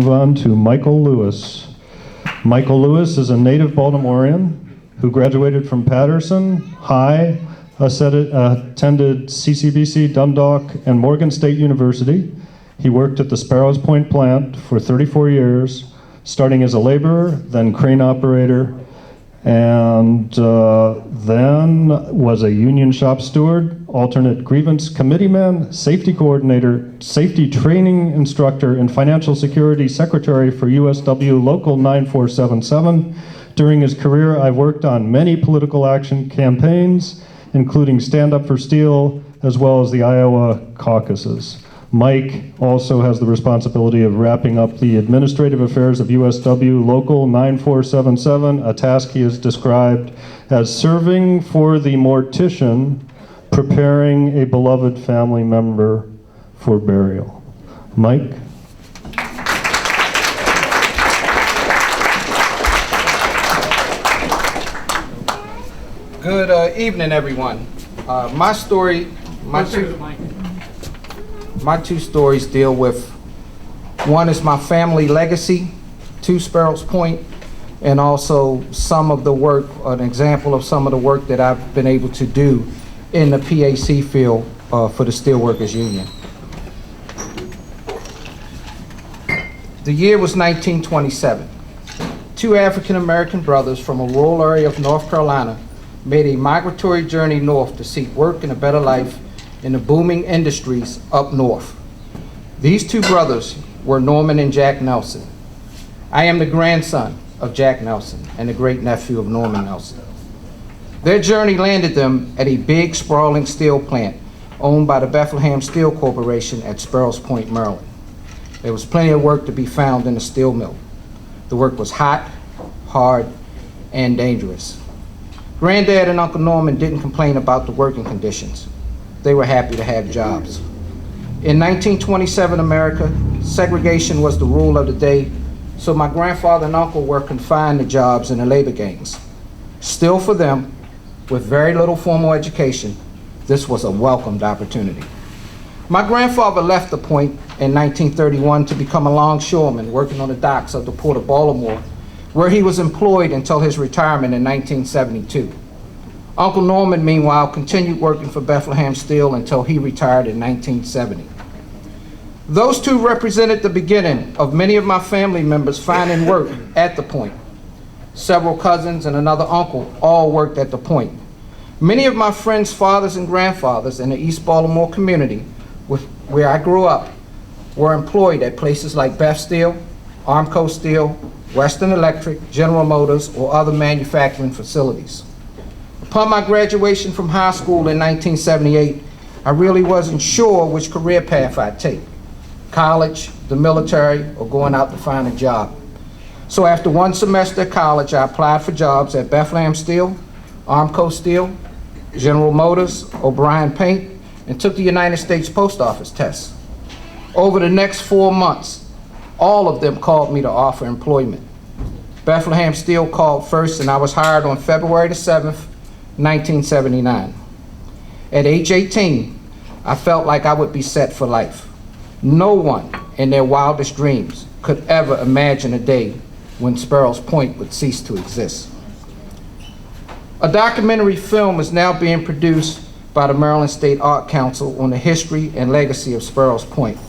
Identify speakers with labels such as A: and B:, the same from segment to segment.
A: move on to Michael Lewis. Michael Lewis is a native Baltimorean who graduated from Patterson High, attended CCBC, Dundalk, and Morgan State University. He worked at the Sparrows Point Plant for 34 years, starting as a laborer, then crane operator, and then was a Union Shop Steward, alternate Grievance Committeeman, safety coordinator, safety training instructor, and financial security secretary for USW Local 9477. During his career, I've worked on many political action campaigns, including Stand Up for Steel, as well as the Iowa Caucuses. Mike also has the responsibility of wrapping up the administrative affairs of USW Local 9477, a task he has described as serving for the mortician, preparing a beloved family member for burial. Mike?
B: Good evening, everyone. My two stories deal with, one is my family legacy to Sparrows Point, and also some of the work, an example of some of the work that I've been able to do in the PAC field for the Steelworkers Union. The year was 1927. Two African-American brothers from a rural area of North Carolina made a migratory journey north to seek work and a better life in the booming industries up north. These two brothers were Norman and Jack Nelson. I am the grandson of Jack Nelson and the great nephew of Norman Nelson. Their journey landed them at a big sprawling steel plant owned by the Bethlehem Steel Corporation at Sparrows Point, Maryland. There was plenty of work to be found in the steel mill. The work was hot, hard, and dangerous. Granddad and Uncle Norman didn't complain about the working conditions. They were happy to have jobs. In 1927 America, segregation was the rule of the day, so my grandfather and uncle were confined to jobs in the labor gangs. Still, for them, with very little formal education, this was a welcomed opportunity. My grandfather left the point in 1931 to become a longshoreman working on the docks of the Port of Baltimore, where he was employed until his retirement in 1972. Uncle Norman, meanwhile, continued working for Bethlehem Steel until he retired in 1970. Those two represented the beginning of many of my family members finding work at the point. Several cousins and another uncle all worked at the point. Many of my friends' fathers and grandfathers in the East Baltimore community, where I grew up, were employed at places like Beth Steel, Armco Steel, Western Electric, General Motors, or other manufacturing facilities. Upon my graduation from high school in 1978, I really wasn't sure which career path I'd take: college, the military, or going out to find a job. So after one semester at college, I applied for jobs at Bethlehem Steel, Armco Steel, General Motors, O'Brien Paint, and took the United States Post Office test. Over the next 4 months, all of them called me to offer employment. Bethlehem Steel called first, and I was hired on February the 7th, 1979. At age 18, I felt like I would be set for life. No one in their wildest dreams could ever imagine a day when Sparrows Point would cease to exist. A documentary film is now being produced by the Maryland State Art Council on the history and legacy of Sparrows Point.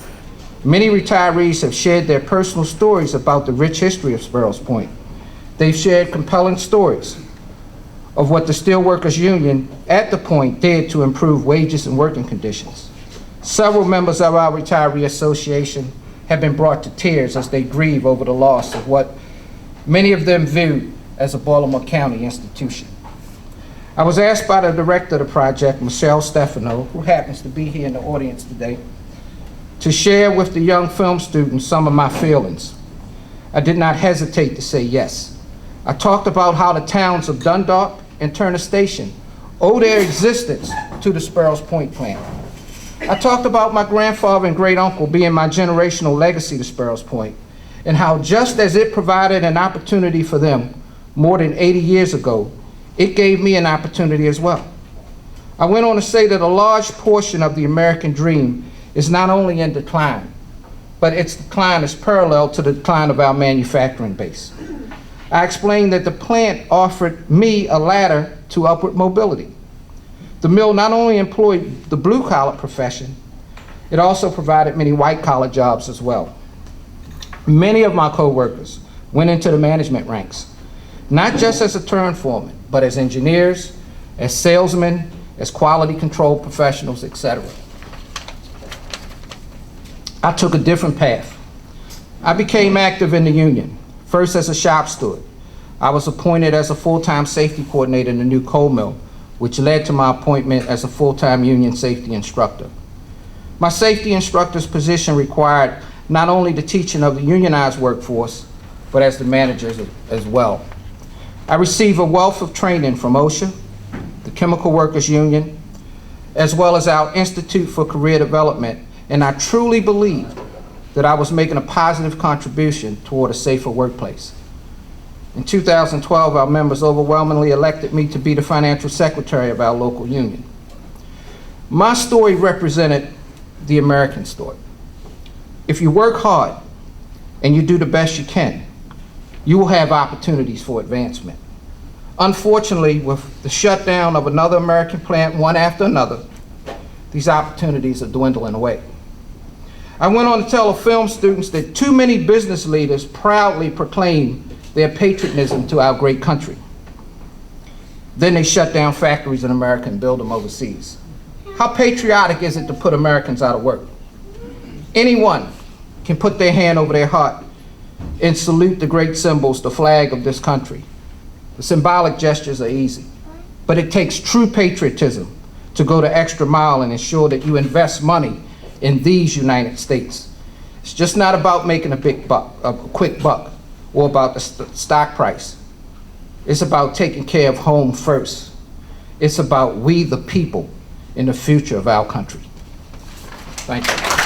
B: Many retirees have shared their personal stories about the rich history of Sparrows Point. They've shared compelling stories of what the Steelworkers Union at the point did to improve wages and working conditions. Several members of our retiree association have been brought to tears as they grieve over the loss of what many of them viewed as a Baltimore County institution. I was asked by the director of the project, Michelle Stefano, who happens to be here in the audience today, to share with the young film students some of my feelings. I did not hesitate to say yes. I talked about how the towns of Dundalk and Turner Station owe their existence to the Sparrows Point Plant. I talked about my grandfather and great uncle being my generational legacy to Sparrows Point, and how just as it provided an opportunity for them more than 80 years ago, it gave me an opportunity as well. I went on to say that a large portion of the American dream is not only in decline, but its decline is parallel to the decline of our manufacturing base. I explained that the plant offered me a ladder to upward mobility. The mill not only employed the blue-collar profession, it also provided many white-collar jobs as well. Many of my co-workers went into the management ranks, not just as a turn foreman, but as engineers, as salesmen, as quality control professionals, etc. I took a different path. I became active in the union, first as a shop steward. I was appointed as a full-time safety coordinator in the new coal mill, which led to my appointment as a full-time union safety instructor. My safety instructor's position required not only the teaching of the unionized workforce, but as the managers as well. I received a wealth of training from OSHA, the Chemical Workers Union, as well as our Institute for Career Development, and I truly believed that I was making a positive contribution toward a safer workplace. In 2012, our members overwhelmingly elected me to be the financial secretary of our local union. My story represented the American story. If you work hard and you do the best you can, you will have opportunities for advancement. Unfortunately, with the shutdown of another American plant, one after another, these opportunities are dwindling away. I went on to tell film students that too many business leaders proudly proclaim their patriotism to our great country. Then they shut down factories in America and build them overseas. How patriotic is it to put Americans out of work? Anyone can put their hand over their heart and salute the great symbols, the flag of this country. The symbolic gestures are easy, but it takes true patriotism to go the extra mile and ensure that you invest money in these United States. It's just not about making a big buck, a quick buck, or about the stock price. It's about taking care of home first. It's about we the people in the future of our country. Thank you.